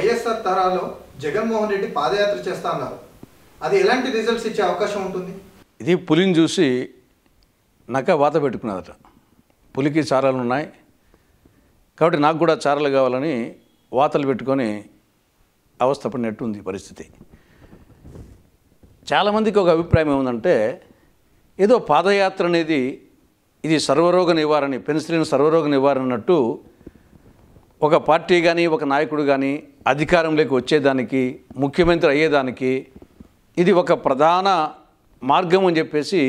వైఎస్ఆర్ తరాలో జగన్మోహన్ రెడ్డి పాదయాత్ర చేస్తా అన్నారు. అది ఎలాంటి రిజల్ట్స్ ఇచ్చే అవకాశం ఉంటుంది? ఇది పులిని చూసి నక్క వాత పెట్టుకున్నదట. పులికి చారాలు ఉన్నాయి కాబట్టి నాకు కూడా చారాలు కావాలని వాతలు పెట్టుకొని అవస్థపడినట్టు ఉంది పరిస్థితి. చాలామందికి ఒక అభిప్రాయం ఏముందంటే ఏదో పాదయాత్ర అనేది ఇది సర్వరోగ నివారణ, పెన్సిలిన్ సర్వరోగ నివారణ అన్నట్టు ఒక పార్టీ కానీ ఒక నాయకుడు కానీ అధికారంలోకి వచ్చేదానికి, ముఖ్యమంత్రి అయ్యేదానికి ఇది ఒక ప్రధాన మార్గం అని చెప్పేసి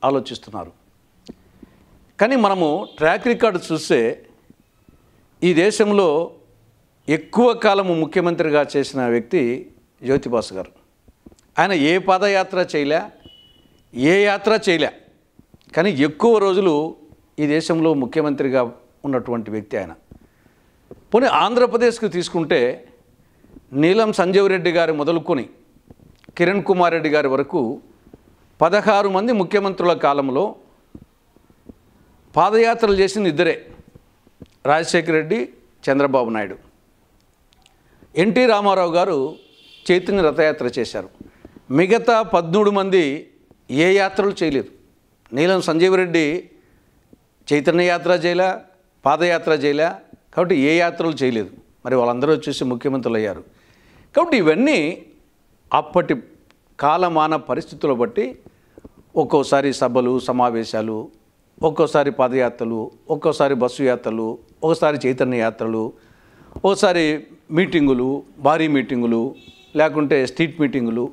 ఆలోచిస్తున్నారు. కానీ మనము ట్రాక్ రికార్డు చూస్తే ఈ దేశంలో ఎక్కువ కాలము ముఖ్యమంత్రిగా చేసిన వ్యక్తి జ్యోతిబాసు గారు. ఆయన ఏ పాదయాత్ర చేయలే, ఏ యాత్ర చేయలే, కానీ ఎక్కువ రోజులు ఈ దేశంలో ముఖ్యమంత్రిగా ఉన్నటువంటి వ్యక్తి ఆయన. పోనీ ఆంధ్రప్రదేశ్కి తీసుకుంటే నీలం సంజీవ్ రెడ్డి గారు మొదలుకొని కిరణ్ కుమార్ రెడ్డి గారి వరకు 16 మంది ముఖ్యమంత్రుల కాలంలో పాదయాత్రలు చేసింది ఇద్దరే, రాజశేఖర రెడ్డి, చంద్రబాబు నాయుడు. ఎన్టీ రామారావు గారు చైతన్య రథయాత్ర చేశారు. మిగతా 13 మంది ఏ యాత్రలు చేయలేదు. నీలం సంజీవ్ రెడ్డి చైతన్య యాత్ర చేయలే, పాదయాత్ర చేయలే, కాబట్టి ఏ యాత్రలు చేయలేదు. మరి వాళ్ళందరూ వచ్చేసి ముఖ్యమంత్రులు అయ్యారు. కాబట్టి ఇవన్నీ అప్పటి కాలమాన పరిస్థితులు బట్టి ఒక్కోసారి సభలు, సమావేశాలు, ఒక్కోసారి పాదయాత్రలు, ఒక్కోసారి బస్సు యాత్రలు, ఒకసారి చైతన్య యాత్రలు, ఒకసారి మీటింగులు, భారీ మీటింగులు, లేకుంటే స్ట్రీట్ మీటింగులు,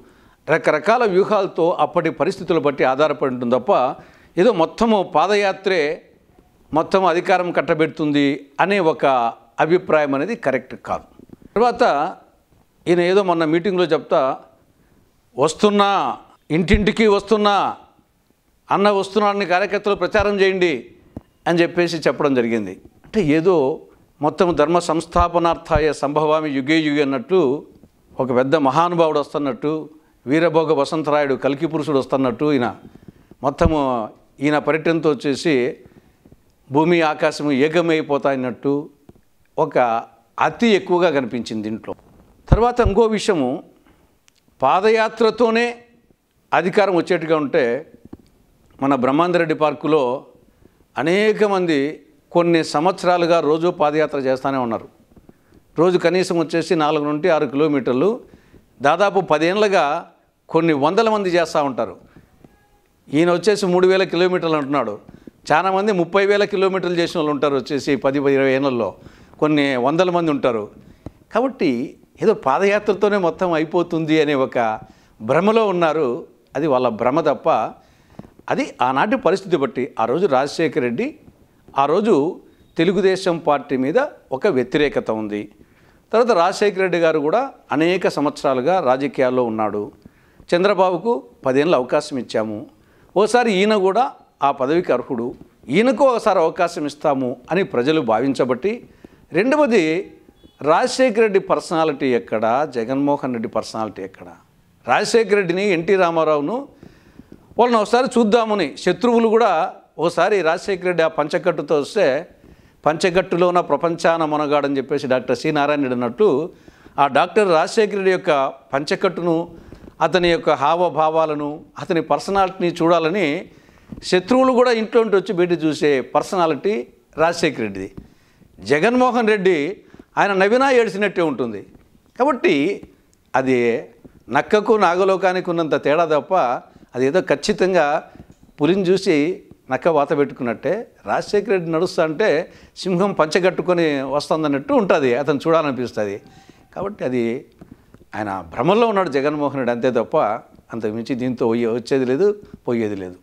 రకరకాల వ్యూహాలతో అప్పటి పరిస్థితులు బట్టి ఆధారపడి ఉంటుంది తప్ప ఏదో మొత్తము పాదయాత్రే మొత్తం అధికారం కట్టబెడుతుంది అనే ఒక అభిప్రాయం అనేది కరెక్ట్ కాదు. తర్వాత ఈయన ఏదో మొన్న మీటింగ్లో చెప్తా వస్తున్నా, ఇంటింటికి వస్తున్నా, అన్న వస్తున్నాడని కార్యకర్తలు ప్రచారం చేయండి అని చెప్పేసి చెప్పడం జరిగింది. అంటే ఏదో మొత్తం ధర్మ సంస్థాపనార్థాయ సంభవామి యుగే యుగే అన్నట్టు ఒక పెద్ద మహానుభావుడు వస్తున్నట్టు, వీరభోగ వసంతరాయుడు కల్కి పురుషుడు వస్తున్నట్టు మొత్తము ఈయన పర్యటనతో వచ్చేసి భూమి ఆకాశము ఏకమైపోతాయన్నట్టు ఒక అతి ఎక్కువగా కనిపించింది దీంట్లో. తర్వాత ఇంకో విషయము, పాదయాత్రతోనే అధికారం వచ్చేట్టుగా ఉంటే మన బ్రహ్మాందరెడ్డి పార్కులో అనేక మంది కొన్ని సంవత్సరాలుగా రోజు పాదయాత్ర చేస్తూనే ఉన్నారు. రోజు కనీసం వచ్చేసి 4 నుండి 6 కిలోమీటర్లు, దాదాపు 10 ఏళ్ళుగా కొన్ని వందల మంది చేస్తూ ఉంటారు. ఈయన వచ్చేసి 3000 కిలోమీటర్లు అంటున్నాడు. చాలామంది 30,000 కిలోమీటర్లు చేసిన వాళ్ళు ఉంటారు, వచ్చేసి 10-20 ఏళ్ళల్లో కొన్ని వందల మంది ఉంటారు. కాబట్టి ఏదో పాదయాత్రతోనే మొత్తం అయిపోతుంది అనే ఒక భ్రమలో ఉన్నారు. అది వాళ్ళ భ్రమ తప్ప అది ఆనాటి పరిస్థితి బట్టి. ఆ రోజు రాజశేఖర రెడ్డి, ఆ రోజు తెలుగుదేశం పార్టీ మీద ఒక వ్యతిరేకత ఉంది. తర్వాత రాజశేఖర రెడ్డి గారు కూడా అనేక సంవత్సరాలుగా రాజకీయాల్లో ఉన్నాడు. చంద్రబాబుకు 10 ఏళ్ళ అవకాశం ఇచ్చాము, ఓసారి ఈయన కూడా ఆ పదవికి అర్హుడు, ఈయనకు ఒకసారి అవకాశం ఇస్తాము అని ప్రజలు భావించబట్టి. రెండవది, రాజశేఖర రెడ్డి పర్సనాలిటీ ఎక్కడ, జగన్మోహన్ రెడ్డి పర్సనాలిటీ ఎక్కడ? రాజశేఖర రెడ్డిని, ఎన్టీ రామారావును వాళ్ళని ఒకసారి చూద్దామని శత్రువులు కూడా ఒకసారి రాజశేఖర రెడ్డి ఆ పంచకట్టుతో వస్తే పంచకట్టులో ఉన్న ప్రపంచాన మొనగాడని చెప్పేసి డాక్టర్ సి నారాయణ రెడ్డి అన్నట్టు ఆ డాక్టర్ రాజశేఖర రెడ్డి యొక్క పంచకట్టును, అతని యొక్క హావభావాలను, అతని పర్సనాలిటీని చూడాలని శత్రువులు కూడా ఇంట్లో వచ్చి బయట చూసే పర్సనాలిటీ రాజశేఖర రెడ్డిది. జగన్మోహన్ రెడ్డి ఆయన నవ్వినా ఏడ్చినట్టే ఉంటుంది. కాబట్టి అది నక్కకు నాగలోకానికి ఉన్నంత తేడా తప్ప అది ఏదో ఖచ్చితంగా పులిని చూసి నక్క వాత పెట్టుకున్నట్టే. రాజశేఖర రెడ్డి నడుస్తా అంటే సింహం పంచగట్టుకొని వస్తుందన్నట్టు ఉంటుంది, అతను చూడాలనిపిస్తుంది. కాబట్టి అది ఆయన భ్రమల్లో ఉన్నాడు జగన్మోహన్ రెడ్డి, అంతే తప్ప అంతకు మించి దీంతో వచ్చేది లేదు, పోయేది లేదు.